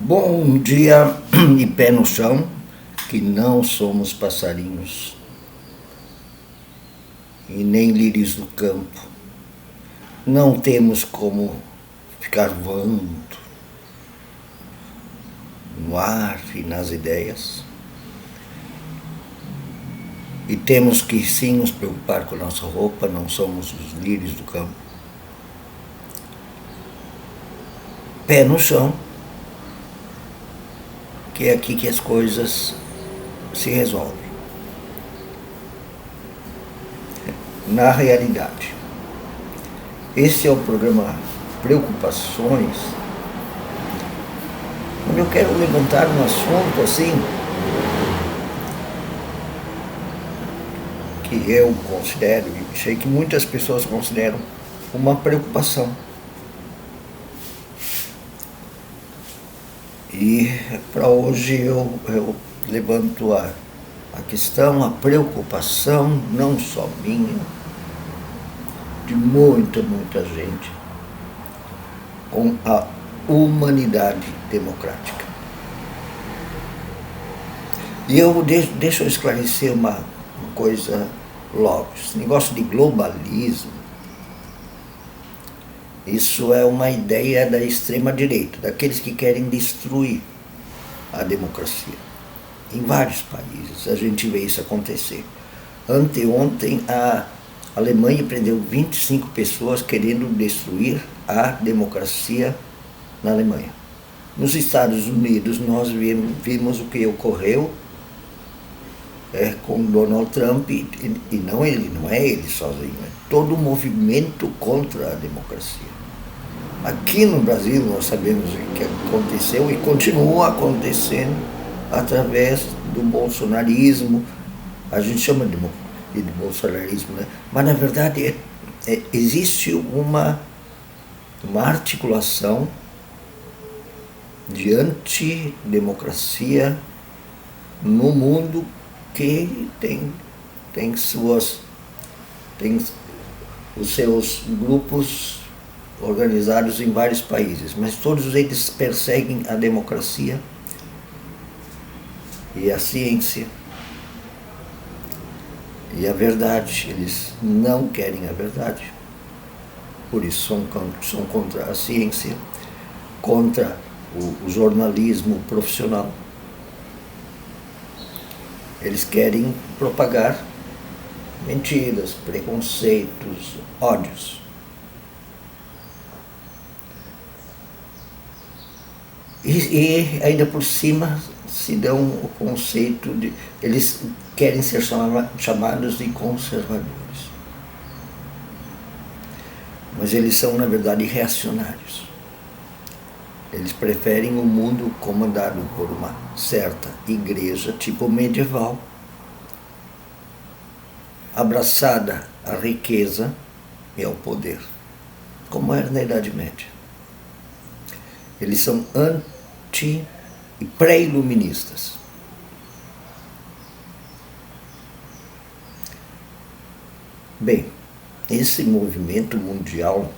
Bom dia e pé no chão, que não somos passarinhos e nem lírios do campo. Não temos como ficar voando no ar e nas ideias. E temos que sim nos preocupar com a nossa roupa, não somos os lírios do campo. Pé no chão, que é aqui que as coisas se resolvem. Na realidade, esse é o programa Preocupações, onde eu quero levantar um assunto assim que eu considero, e sei que muitas pessoas consideram, uma preocupação. E para hoje eu levanto a questão, a preocupação, não só minha, de muita gente, com a humanidade democrática. E deixa eu esclarecer uma coisa logo. Esse negócio de globalismo, isso é uma ideia da extrema-direita, daqueles que querem destruir a democracia. Em vários países a gente vê isso acontecer. Anteontem a Alemanha prendeu 25 pessoas querendo destruir a democracia na Alemanha. Nos Estados Unidos nós vimos o que ocorreu com Donald Trump, e não é ele sozinho, é todo o movimento contra a democracia. Aqui no Brasil nós sabemos o que aconteceu e continua acontecendo através do bolsonarismo. A gente chama de bolsonarismo, né? Mas na verdade existe uma articulação de antidemocracia no mundo que tem os seus grupos organizados em vários países, mas todos eles perseguem a democracia e a ciência e a verdade. Eles não querem a verdade, por isso são contra a ciência, contra o jornalismo profissional. Eles querem propagar mentiras, preconceitos, ódios. E ainda por cima se dão o conceito de... Eles querem ser chamados de conservadores. Mas eles são, na verdade, reacionários. Eles preferem um mundo comandado por uma certa igreja tipo medieval, abraçada à riqueza e ao poder, como era na Idade Média. Eles são anti e pré-iluministas. Bem, esse movimento mundial,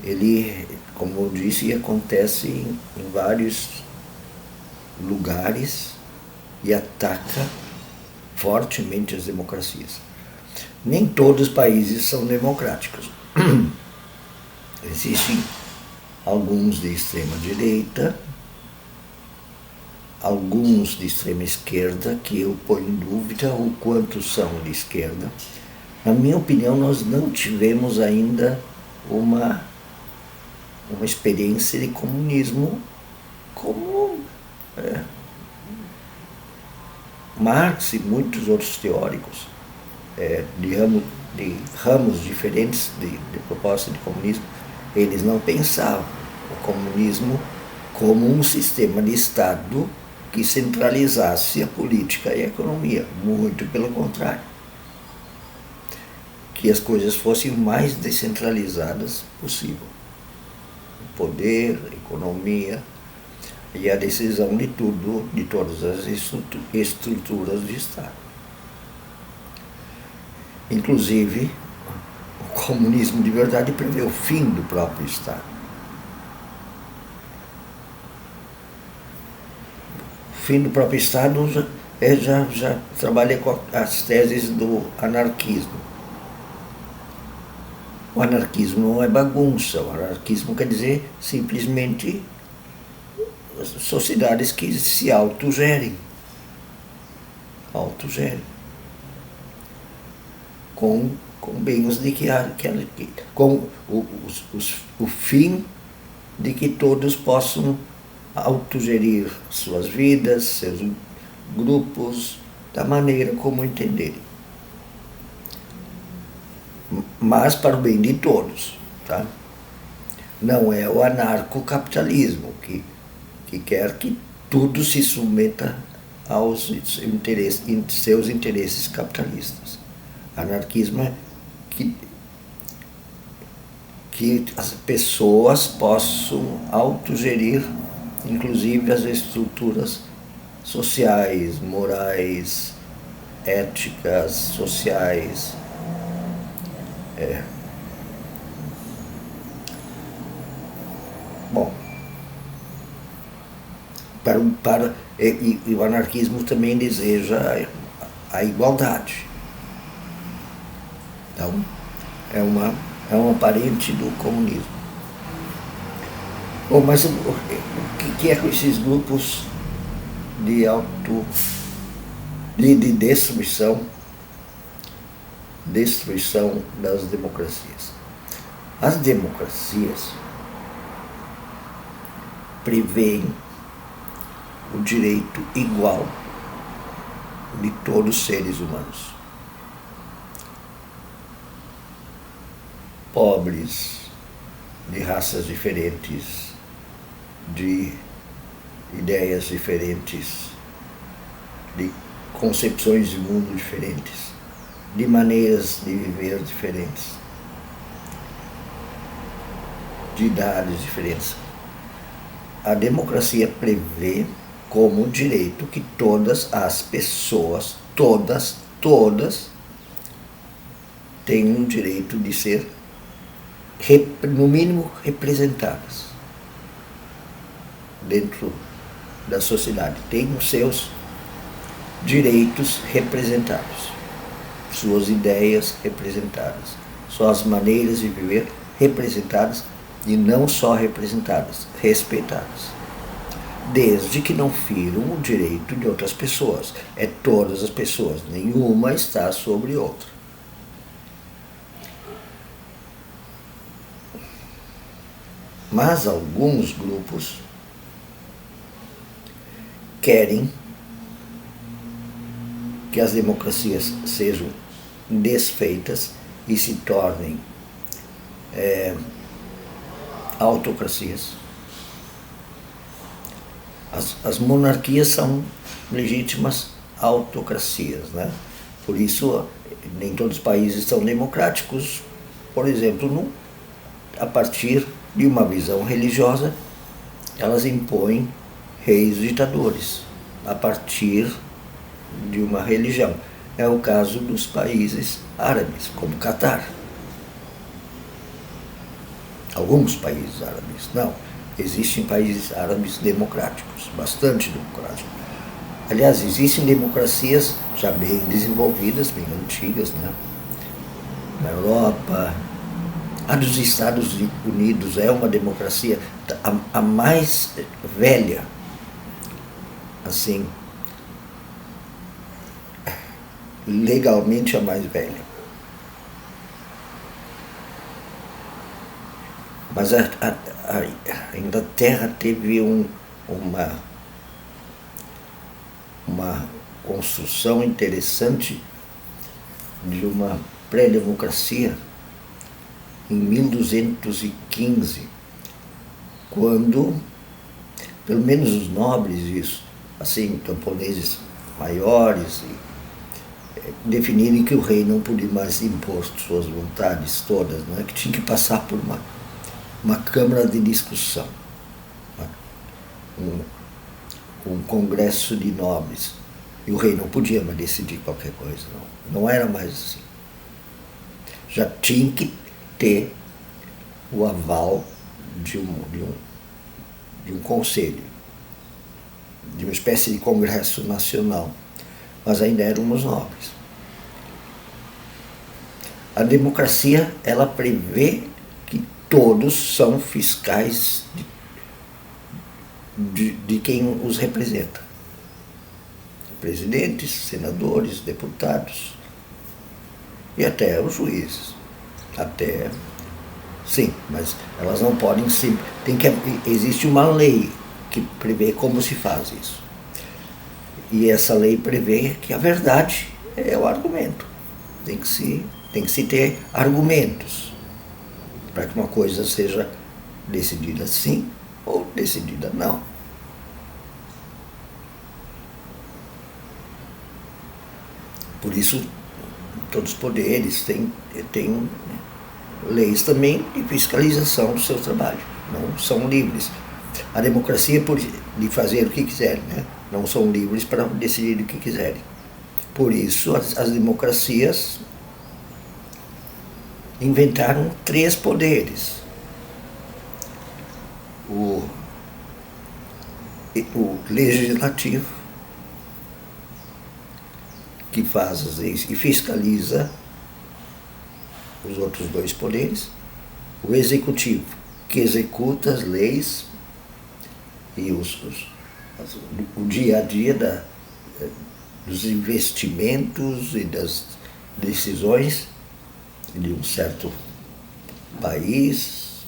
ele, como eu disse, acontece em vários lugares e ataca fortemente as democracias. Nem todos os países são democráticos. Existem alguns de extrema direita, alguns de extrema esquerda, que eu ponho em dúvida o quanto são de esquerda. Na minha opinião, nós não tivemos ainda uma experiência de comunismo como Marx e muitos outros teóricos de ramos diferentes de proposta de comunismo. Eles não pensavam o comunismo como um sistema de Estado que centralizasse a política e a economia. Muito pelo contrário. Que as coisas fossem o mais descentralizadas possível. O poder, a economia e a decisão de tudo, de todas as estruturas de Estado. Inclusive, o comunismo de verdade prevê o fim do próprio Estado. fim do próprio Estado, já trabalhei com as teses do anarquismo. O anarquismo não é bagunça, o anarquismo quer dizer simplesmente sociedades que se autogerem. Com bens de com o fim de que todos possam autogerir suas vidas, seus grupos, da maneira como entenderem. Mas para o bem de todos, tá? Não é o anarcocapitalismo que quer que tudo se submeta aos seus interesses capitalistas. Anarquismo é que as pessoas possam autogerir, inclusive as estruturas sociais, morais, éticas, sociais. Bom, e o anarquismo também deseja a igualdade. Então, é uma parente do comunismo. Bom, mas o que é com esses grupos de destruição das democracias? As democracias prevêem o direito igual de todos os seres humanos. Pobres, de raças diferentes, de ideias diferentes, de concepções de mundo diferentes, de maneiras de viver diferentes, de idades diferentes. A democracia prevê como direito que todas as pessoas, todas, têm o direito de ser, no mínimo, representadas dentro da sociedade. Têm os seus direitos representados, suas ideias representadas, suas maneiras de viver representadas, e não só representadas, respeitadas. Desde que não firam o direito de outras pessoas. É todas as pessoas, nenhuma está sobre outra. Mas alguns grupos querem que as democracias sejam desfeitas e se tornem autocracias. As monarquias são legítimas autocracias, né? Por isso, nem todos os países são democráticos. Por exemplo, a partir de uma visão religiosa, elas impõem reis ditadores, a partir de uma religião. É o caso dos países árabes, como o Catar. Alguns países árabes, não. Existem países árabes democráticos, bastante democráticos. Aliás, existem democracias já bem desenvolvidas, bem antigas, né? Na Europa. A dos Estados Unidos é uma democracia, a mais velha, assim, legalmente a mais velha. Mas a Inglaterra teve uma construção interessante de uma pré-democracia em 1215, quando, pelo menos os nobres, isso, assim, camponeses maiores, definirem que o rei não podia mais impor suas vontades todas, né? Que tinha que passar por uma câmara de discussão, um congresso de nobres. E o rei não podia mais decidir qualquer coisa, não era mais assim. Já tinha que ter o aval de um conselho. de uma espécie de congresso nacional, mas ainda éramos nobres. A democracia, ela prevê que todos são fiscais de quem os representa. Presidentes, senadores, deputados e até os juízes. Até, sim, mas elas não podem se... existe uma lei que prevê como se faz isso. E essa lei prevê que a verdade é o argumento. Tem que se ter argumentos para que uma coisa seja decidida sim ou decidida não. Por isso, todos os poderes têm leis também de fiscalização do seu trabalho. Não são livres. A democracia é de fazer o que quiserem, né? Não são livres para decidir o que quiserem. Por isso, as democracias inventaram 3 poderes. O legislativo, que faz as leis e fiscaliza os outros 2 poderes. O executivo, que executa as leis e o dia a dia dos investimentos e das decisões de um certo país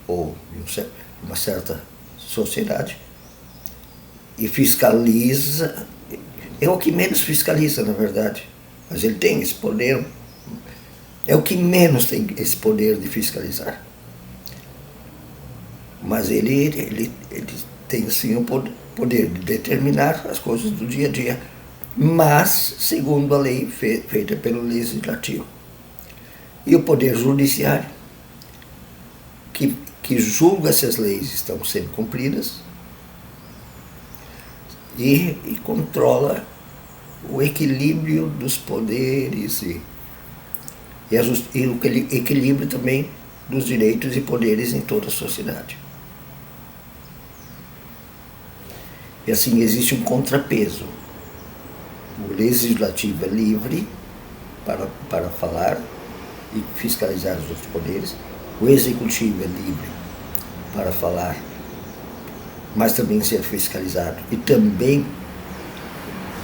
ou de uma certa sociedade, e fiscaliza. É o que menos fiscaliza, na verdade, mas ele tem esse poder. É o que menos tem esse poder de fiscalizar. Mas ele tem sim o poder de determinar as coisas do dia a dia, mas segundo a lei feita pelo legislativo. E o poder judiciário, que julga se as leis estão sendo cumpridas e controla o equilíbrio dos poderes e o equilíbrio também dos direitos e poderes em toda a sociedade. E assim existe um contrapeso. O legislativo é livre para falar e fiscalizar os outros poderes. O executivo é livre para falar, mas também ser fiscalizado e também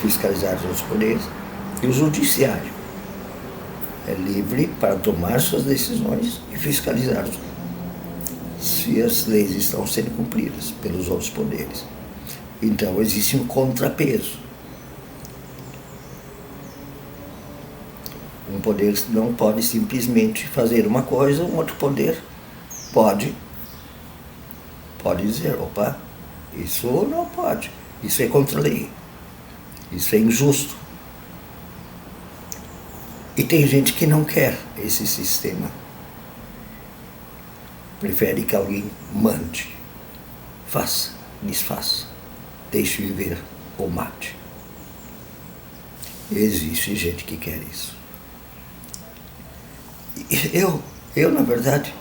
fiscalizar os outros poderes. E o judiciário é livre para tomar suas decisões e fiscalizar se as leis estão sendo cumpridas pelos outros poderes. Então existe um contrapeso. Um poder não pode simplesmente fazer uma coisa, um outro poder pode dizer, opa, isso não pode, isso é contra a lei, isso é injusto. E tem gente que não quer esse sistema. Prefere que alguém mande, faça, desfaça, deixe viver ou mate. Existe gente que quer isso. Eu, na verdade,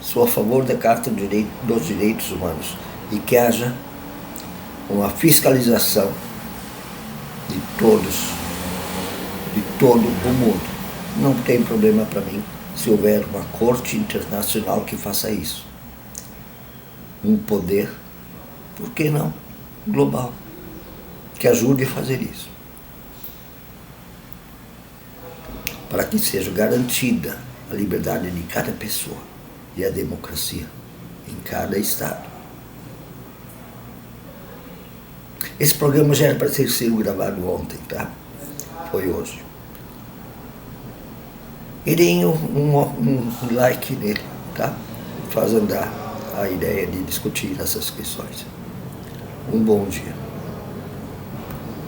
sou a favor da Carta dos Direitos Humanos e que haja uma fiscalização de todo o mundo. Não tem problema para mim se houver uma corte internacional que faça isso. Um poder, por que não, global, que ajude a fazer isso. Para que seja garantida a liberdade de cada pessoa e a democracia em cada estado. Esse programa já era para ter sido gravado ontem, tá? Foi hoje. E deem um like nele, tá? Faz andar a ideia de discutir essas questões. Um bom dia.